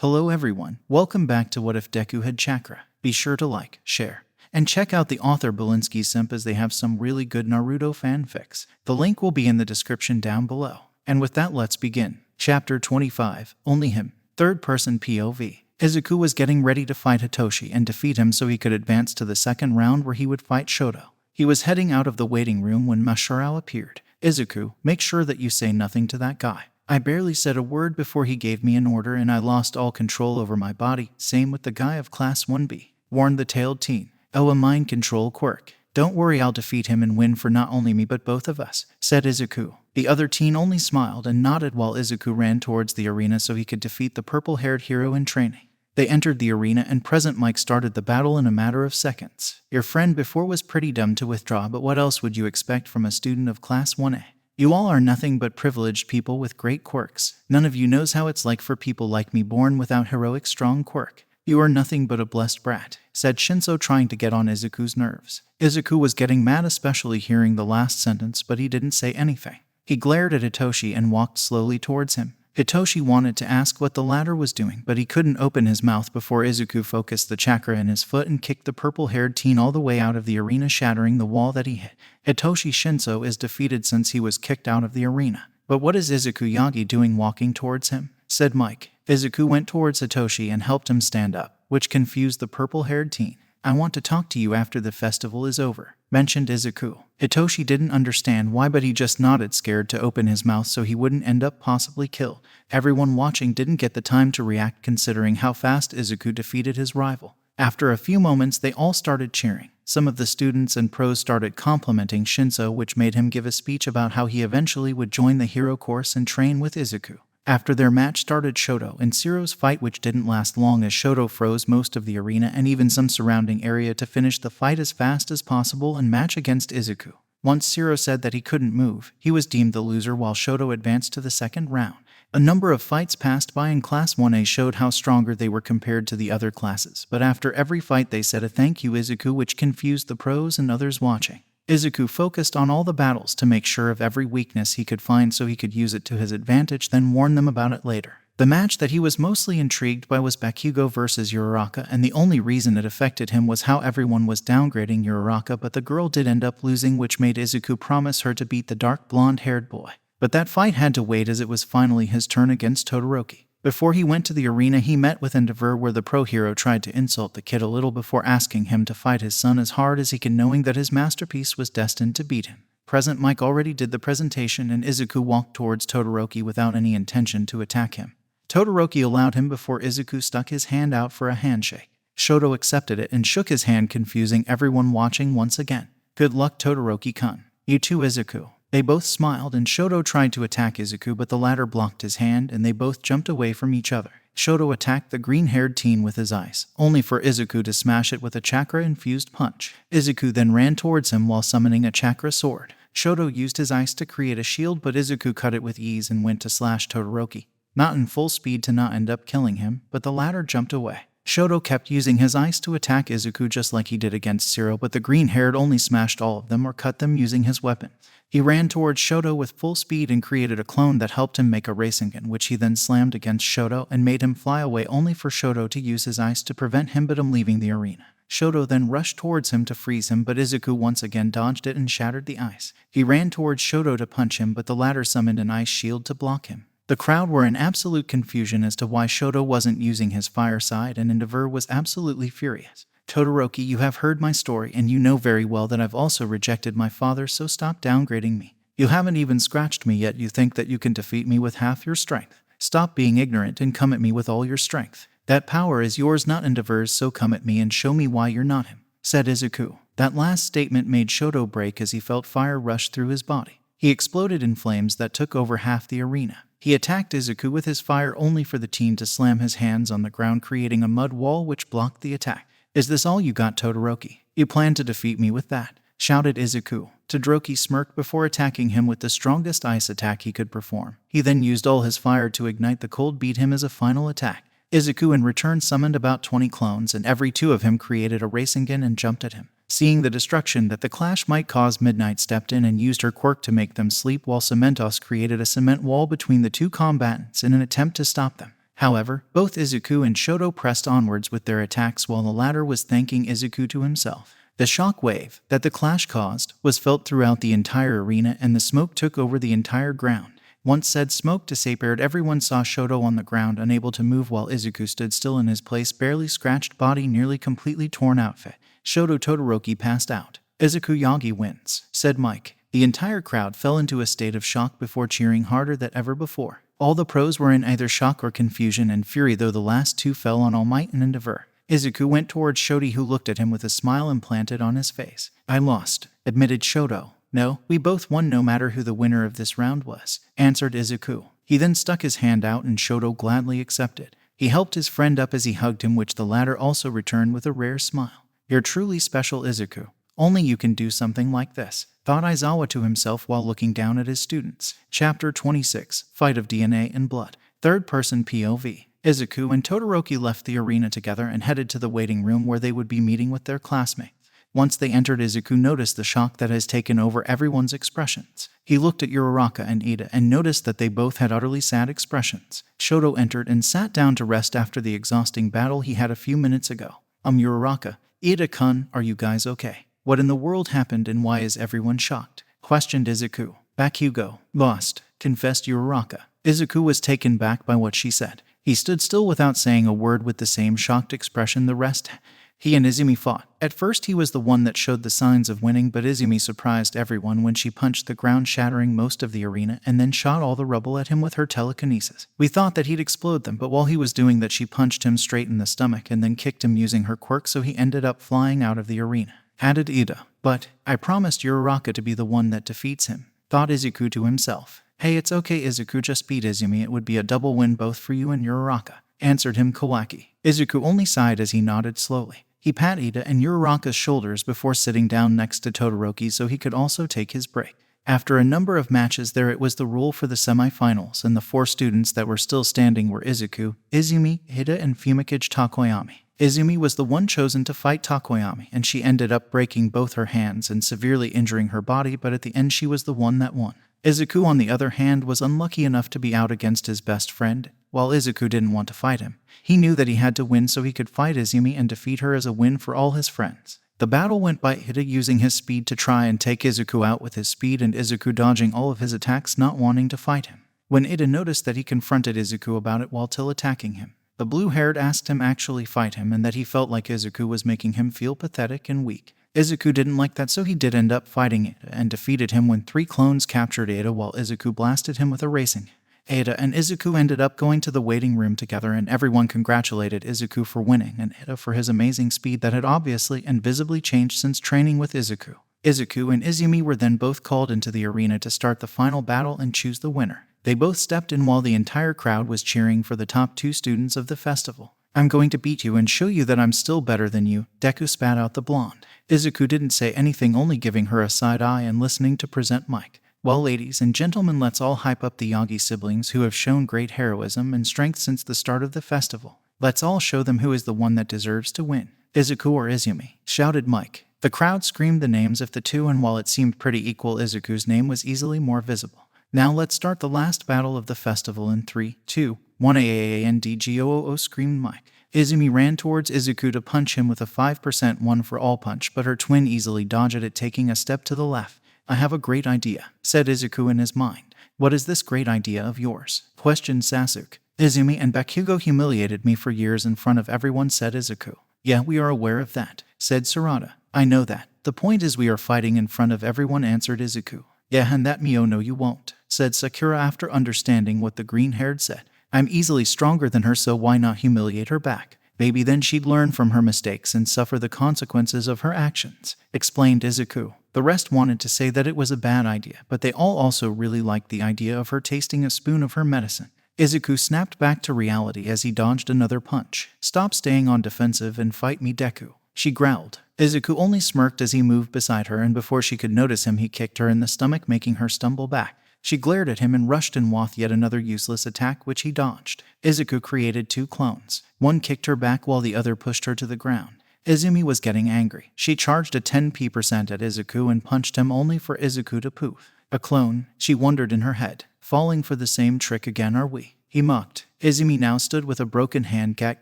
Hello everyone, welcome back to What If Deku Had Chakra. Be sure to like, share, and check out the author Belinsky Simp as they have some really good Naruto fanfics. The link will be in the description down below. And with that, let's begin. Chapter 25, Only Him. Third person POV. Izuku was getting ready to fight Hitoshi and defeat him so he could advance to the second round where he would fight Shoto. He was heading out of the waiting room when shorturl appeared. Izuku, make sure that you say nothing to that guy. I barely said a word before he gave me an order and I lost all control over my body. Same with the guy of Class 1B, warned the tailed teen. Oh, a mind control quirk. Don't worry, I'll defeat him and win for not only me but both of us, said Izuku. The other teen only smiled and nodded while Izuku ran towards the arena so he could defeat the purple-haired hero in training. They entered the arena and Present Mike started the battle in a matter of seconds. Your friend before was pretty dumb to withdraw, but what else would you expect from a student of Class 1A? You all are nothing but privileged people with great quirks. None of you knows how it's like for people like me born without heroic strong quirk. You are nothing but a blessed brat, said Shinso, trying to get on Izuku's nerves. Izuku was getting mad, especially hearing the last sentence, but he didn't say anything. He glared at Hitoshi and walked slowly towards him. Hitoshi wanted to ask what the latter was doing, but he couldn't open his mouth before Izuku focused the chakra in his foot and kicked the purple-haired teen all the way out of the arena, shattering the wall that he hit. Hitoshi Shinso is defeated since he was kicked out of the arena. But what is Izuku Yagi doing walking towards him? Said Mike. Izuku went towards Hitoshi and helped him stand up, which confused the purple-haired teen. I want to talk to you after the festival is over, mentioned Izuku. Hitoshi didn't understand why, but he just nodded, scared to open his mouth so he wouldn't end up possibly killed. Everyone watching didn't get the time to react considering how fast Izuku defeated his rival. After a few moments, they all started cheering. Some of the students and pros started complimenting Shinso, which made him give a speech about how he eventually would join the hero course and train with Izuku. After their match started Shoto and Zero's fight, which didn't last long as Shoto froze most of the arena and even some surrounding area to finish the fight as fast as possible and match against Izuku. Once Zero said that he couldn't move, he was deemed the loser while Shoto advanced to the second round. A number of fights passed by and Class 1A showed how stronger they were compared to the other classes, but after every fight they said a thank you Izuku, which confused the pros and others watching. Izuku focused on all the battles to make sure of every weakness he could find so he could use it to his advantage, then warn them about it later. The match that he was mostly intrigued by was Bakugo vs Uraraka, and the only reason it affected him was how everyone was downgrading Uraraka, but the girl did end up losing, which made Izuku promise her to beat the dark blonde-haired boy. But that fight had to wait as it was finally his turn against Todoroki. Before he went to the arena, he met with Endeavor, where the pro hero tried to insult the kid a little before asking him to fight his son as hard as he could, knowing that his masterpiece was destined to beat him. Present Mike already did the presentation and Izuku walked towards Todoroki without any intention to attack him. Todoroki allowed him before Izuku stuck his hand out for a handshake. Shoto accepted it and shook his hand, confusing everyone watching once again. Good luck, Todoroki-kun. You too, Izuku. They both smiled and Shoto tried to attack Izuku, but the latter blocked his hand and they both jumped away from each other. Shoto attacked the green-haired teen with his ice, only for Izuku to smash it with a chakra-infused punch. Izuku then ran towards him while summoning a chakra sword. Shoto used his ice to create a shield, but Izuku cut it with ease and went to slash Todoroki, not in full speed to not end up killing him, but the latter jumped away. Shoto kept using his ice to attack Izuku just like he did against Zero, but the green-haired only smashed all of them or cut them using his weapon. He ran towards Shoto with full speed and created a clone that helped him make a Rasengan, which he then slammed against Shoto and made him fly away, only for Shoto to use his ice to prevent him from leaving the arena. Shoto then rushed towards him to freeze him, but Izuku once again dodged it and shattered the ice. He ran towards Shoto to punch him, but the latter summoned an ice shield to block him. The crowd were in absolute confusion as to why Shoto wasn't using his fire side, and Endeavor was absolutely furious. Todoroki, you have heard my story and you know very well that I've also rejected my father, so stop downgrading me. You haven't even scratched me yet. You think that you can defeat me with half your strength. Stop being ignorant and come at me with all your strength. That power is yours, not Endeavor's, so come at me and show me why you're not him, said Izuku. That last statement made Shoto break as he felt fire rush through his body. He exploded in flames that took over half the arena. He attacked Izuku with his fire, only for the teen to slam his hands on the ground, creating a mud wall which blocked the attack. Is this all you got, Todoroki? You plan to defeat me with that? Shouted Izuku. Todoroki smirked before attacking him with the strongest ice attack he could perform. He then used all his fire to ignite the cold, beat him as a final attack. Izuku in return summoned about 20 clones, and every two of him created a Rasengan and jumped at him. Seeing the destruction that the clash might cause, Midnight stepped in and used her quirk to make them sleep, while Cementos created a cement wall between the two combatants in an attempt to stop them. However, both Izuku and Shoto pressed onwards with their attacks while the latter was thanking Izuku to himself. The shock wave that the clash caused was felt throughout the entire arena, and the smoke took over the entire ground. Once said smoke disappeared, everyone saw Shoto on the ground, unable to move, while Izuku stood still in his place, barely scratched body, nearly completely torn outfit. Shoto Todoroki passed out. Izuku Yagi wins, said Mike. The entire crowd fell into a state of shock before cheering harder than ever before. All the pros were in either shock or confusion and fury, though the last two fell on all might and endeavor. Izuku went towards Shoti, who looked at him with a smile implanted on his face. I lost, admitted Shoto. No, we both won no matter who the winner of this round was, answered Izuku. He then stuck his hand out and Shoto gladly accepted. He helped his friend up as he hugged him, which the latter also returned with a rare smile. You're truly special, Izuku. Only you can do something like this, thought Aizawa to himself while looking down at his students. Chapter 26, Fight of DNA and Blood. Third-person POV. Izuku and Todoroki left the arena together and headed to the waiting room where they would be meeting with their classmates. Once they entered, Izuku noticed the shock that has taken over everyone's expressions. He looked at Uraraka and Ida and noticed that they both had utterly sad expressions. Shoto entered and sat down to rest after the exhausting battle he had a few minutes ago. Uraraka, Ida-kun, are you guys okay? What in the world happened and why is everyone shocked? Questioned Izuku. Bakugo, lost, confessed Uraraka. Izuku was taken back by what she said. He stood still without saying a word with the same shocked expression the rest had. He and Izumi fought. At first he was the one that showed the signs of winning, but Izumi surprised everyone when she punched the ground, shattering most of the arena, and then shot all the rubble at him with her telekinesis. We thought that he'd explode them, but while he was doing that she punched him straight in the stomach and then kicked him using her quirk, so he ended up flying out of the arena. Added Ida. But I promised Uraraka to be the one that defeats him, thought Izuku to himself. Hey, it's okay Izuku, just beat Izumi, it would be a double win both for you and Uraraka, answered him Kawaki. Izuku only sighed as he nodded slowly. He pat Ida and Uraraka's shoulders before sitting down next to Todoroki so he could also take his break. After a number of matches there, it was the rule for the semi-finals, and the four students that were still standing were Izuku, Izumi, Ida, and Fumikage Takoyami. Izumi was the one chosen to fight Takoyami, and she ended up breaking both her hands and severely injuring her body, but at the end she was the one that won. Izuku, on the other hand, was unlucky enough to be out against his best friend. While Izuku didn't want to fight him, he knew that he had to win so he could fight Izumi and defeat her as a win for all his friends. The battle went by Ida using his speed to try and take Izuku out with his speed, and Izuku dodging all of his attacks, not wanting to fight him. When Ida noticed that he confronted Izuku about it while still attacking him, the blue-haired asked him actually fight him, and that he felt like Izuku was making him feel pathetic and weak. Izuku didn't like that, so he did end up fighting Ida and defeated him when three clones captured Ida while Izuku blasted him with a racing. Ida and Izuku ended up going to the waiting room together, and everyone congratulated Izuku for winning and Ida for his amazing speed that had obviously and visibly changed since training with Izuku. Izuku and Izumi were then both called into the arena to start the final battle and choose the winner. They both stepped in while the entire crowd was cheering for the top two students of the festival. I'm going to beat you and show you that I'm still better than you, Deku spat out the blonde. Izuku didn't say anything, only giving her a side eye and listening to present Mike. Well, ladies and gentlemen, let's all hype up the Yagi siblings who have shown great heroism and strength since the start of the festival. Let's all show them who is the one that deserves to win. Izuku or Izumi, shouted Mike. The crowd screamed the names of the two, and while it seemed pretty equal, Izuku's name was easily more visible. Now let's start the last battle of the festival in 3, 2, 1 AAANDGOOO, screamed Mike. Izumi ran towards Izuku to punch him with a 5% one for all punch, but her twin easily dodged it, taking a step to the left. I have a great idea, said Izuku in his mind. What is this great idea of yours? Questioned Sasuke. Izumi and Bakugo humiliated me for years in front of everyone, said Izuku. Yeah, we are aware of that, said Sarada. I know that. The point is we are fighting in front of everyone, answered Izuku. Yeah, and that Mio no you won't, said Sakura after understanding what the green-haired said. I'm easily stronger than her, so why not humiliate her back? Maybe then she'd learn from her mistakes and suffer the consequences of her actions, explained Izuku. The rest wanted to say that it was a bad idea, but they all also really liked the idea of her tasting a spoon of her medicine. Izuku snapped back to reality as he dodged another punch. Stop staying on defensive and fight me, Deku, she growled. Izuku only smirked as he moved beside her, and before she could notice him, he kicked her in the stomach, making her stumble back. She glared at him and rushed in with yet another useless attack, which he dodged. Izuku created two clones. One kicked her back while the other pushed her to the ground. Izumi was getting angry. She charged a 10% at Izuku and punched him, only for Izuku to poof. A clone, she wondered in her head. Falling for the same trick again, are we? He mocked. Izumi now stood with a broken hand. Gat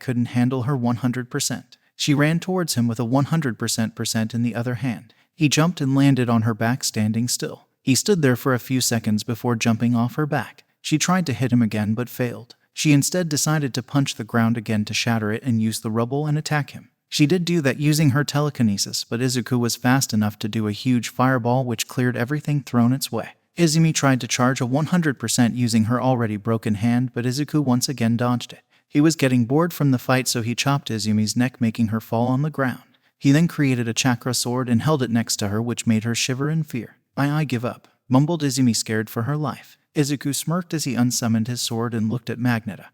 couldn't handle her 100%. She ran towards him with a 100% in the other hand. He jumped and landed on her back, standing still. He stood there for a few seconds before jumping off her back. She tried to hit him again but failed. She instead decided to punch the ground again to shatter it and use the rubble and attack him. She did do that using her telekinesis, but Izuku was fast enough to do a huge fireball which cleared everything thrown its way. Izumi tried to charge a 100% using her already broken hand, but Izuku once again dodged it. He was getting bored from the fight, so he chopped Izumi's neck, making her fall on the ground. He then created a chakra sword and held it next to her, which made her shiver in fear. I give up, mumbled Izumi, scared for her life. Izuku smirked as he unsummoned his sword and looked at Magneta,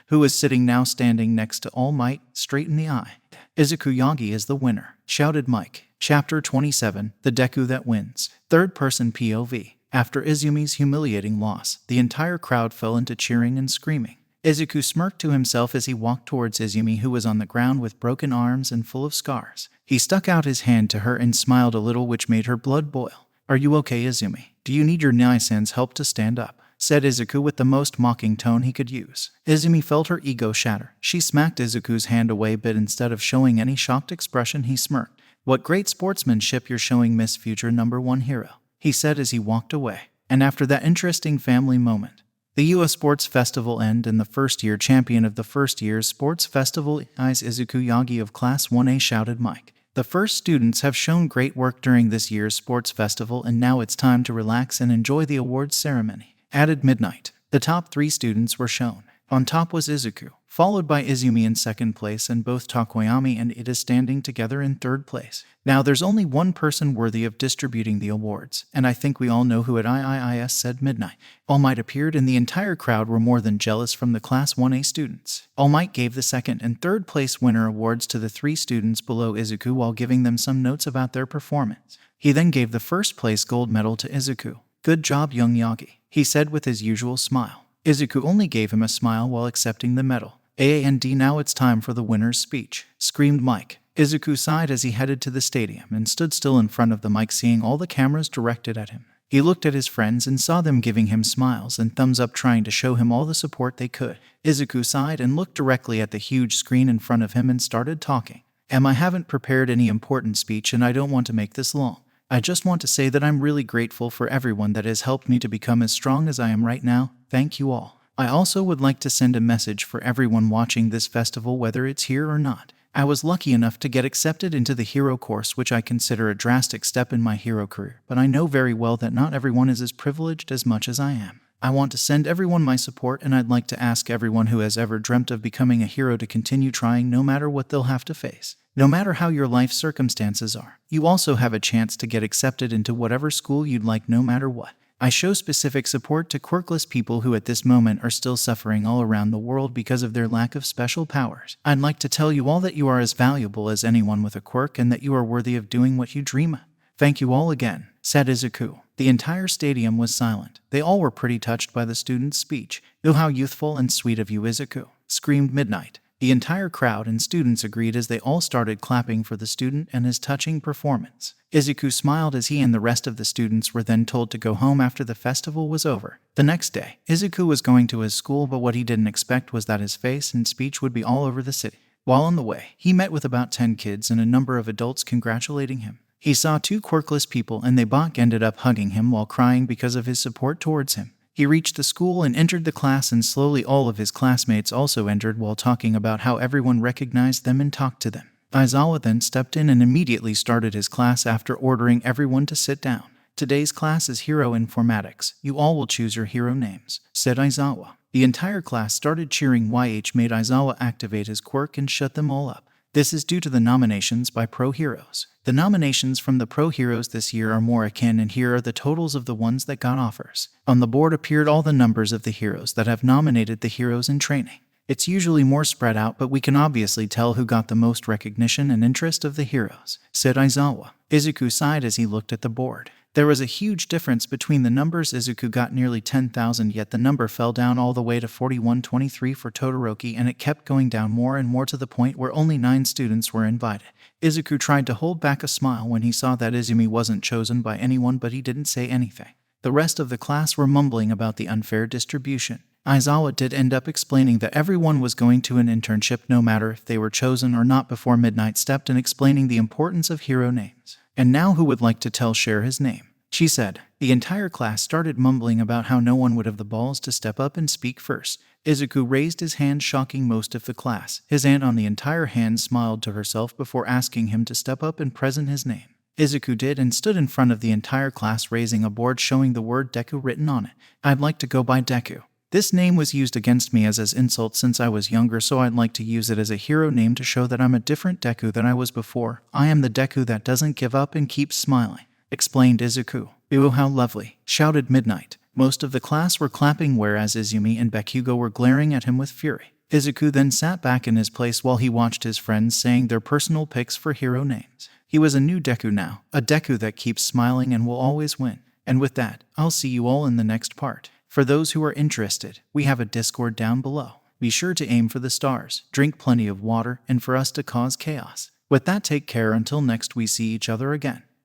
who was sitting now standing next to All Might, straight in the eye. Izuku Yagi is the winner, shouted Mike. Chapter 27, The Deku That Wins. Third-person POV. After Izumi's humiliating loss, the entire crowd fell into cheering and screaming. Izuku smirked to himself as he walked towards Izumi, who was on the ground with broken arms and full of scars. He stuck out his hand to her and smiled a little, which made her blood boil. Are you okay, Izumi? Do you need your Nai-san's help to stand up? Said Izuku with the most mocking tone he could use. Izumi felt her ego shatter. She smacked Izuku's hand away, but instead of showing any shocked expression, he smirked. What great sportsmanship you're showing, Miss Future #1 Hero, he said as he walked away. And after that interesting family moment, the UA Sports Festival ended, and the first-year champion of the first year's sports festival is Izuku Yagi of Class 1A, shouted Mike. The first students have shown great work during this year's sports festival, and now it's time to relax and enjoy the awards ceremony, added Midnight. The top 3 students were shown. On top was Izuku, followed by Izumi in second place, and both Takoyami and Ida standing together in third place. Now there's only one person worthy of distributing the awards, and I think we all know who it is, said Midnight. All Might appeared, and the entire crowd were more than jealous from the Class 1A students. All Might gave the second and third place winner awards to the 3 students below Izuku while giving them some notes about their performance. He then gave the first place gold medal to Izuku. Good job, young Yagi, he said with his usual smile. Izuku only gave him a smile while accepting the medal. A&D, now it's time for the winner's speech, screamed Mike. Izuku sighed as he headed to the stadium and stood still in front of the mic, seeing all the cameras directed at him. He looked at his friends and saw them giving him smiles and thumbs up, trying to show him all the support they could. Izuku sighed and looked directly at the huge screen in front of him and started talking. I haven't prepared any important speech, and I don't want to make this long. I just want to say that I'm really grateful for everyone that has helped me to become as strong as I am right now. Thank you all. I also would like to send a message for everyone watching this festival, whether it's here or not. I was lucky enough to get accepted into the hero course, which I consider a drastic step in my hero career, but I know very well that not everyone is as privileged as much as I am. I want to send everyone my support, and I'd like to ask everyone who has ever dreamt of becoming a hero to continue trying, no matter what they'll have to face. No matter how your life circumstances are, you also have a chance to get accepted into whatever school you'd like, no matter what. I show specific support to quirkless people who at this moment are still suffering all around the world because of their lack of special powers. I'd like to tell you all that you are as valuable as anyone with a quirk, and that you are worthy of doing what you dream of. Thank you all again, said Izuku. The entire stadium was silent. They all were pretty touched by the student's speech. Oh, how youthful and sweet of you, Izuku, screamed Midnight. The entire crowd and students agreed as they all started clapping for the student and his touching performance. Izuku smiled as he and the rest of the students were then told to go home after the festival was over. The next day, Izuku was going to his school, but what he didn't expect was that his face and speech would be all over the city. While on the way, he met with about 10 kids and a number of adults congratulating him. He saw 2 quirkless people, and they both ended up hugging him while crying because of his support towards him. He reached the school and entered the class, and slowly all of his classmates also entered while talking about how everyone recognized them and talked to them. Aizawa then stepped in and immediately started his class after ordering everyone to sit down. Today's class is Hero Informatics. You all will choose your hero names, said Aizawa. The entire class started cheering, which made Aizawa activate his quirk and shut them all up. This is due to the nominations by Pro Heroes. The nominations from the Pro Heroes this year are more akin, and here are the totals of the ones that got offers. On the board appeared all the numbers of the heroes that have nominated the heroes in training. It's usually more spread out, but we can obviously tell who got the most recognition and interest of the heroes, said Aizawa. Izuku sighed as he looked at the board. There was a huge difference between the numbers. Izuku got nearly 10,000, yet the number fell down all the way to 4123 for Todoroki, and it kept going down more and more to the point where only 9 students were invited. Izuku tried to hold back a smile when he saw that Izumi wasn't chosen by anyone, but he didn't say anything. The rest of the class were mumbling about the unfair distribution. Aizawa did end up explaining that everyone was going to an internship no matter if they were chosen or not before Midnight stepped in, explaining the importance of hero names. And now who would like to tell Cher his name? She said. The entire class started mumbling about how no one would have the balls to step up and speak first. Izuku raised his hand, shocking most of the class. His aunt on the entire hand smiled to herself before asking him to step up and present his name. Izuku did and stood in front of the entire class, raising a board showing the word Deku written on it. I'd like to go by Deku. This name was used against me as an insult since I was younger, so I'd like to use it as a hero name to show that I'm a different Deku than I was before. I am the Deku that doesn't give up and keeps smiling, explained Izuku. Ooh, how lovely, shouted Midnight. Most of the class were clapping, whereas Izumi and Bakugo were glaring at him with fury. Izuku then sat back in his place while he watched his friends saying their personal picks for hero names. He was a new Deku now, a Deku that keeps smiling and will always win. And with that, I'll see you all in the next part. For those who are interested, we have a Discord down below. Be sure to aim for the stars, drink plenty of water, and for us to cause chaos. With that, take care until next we see each other again.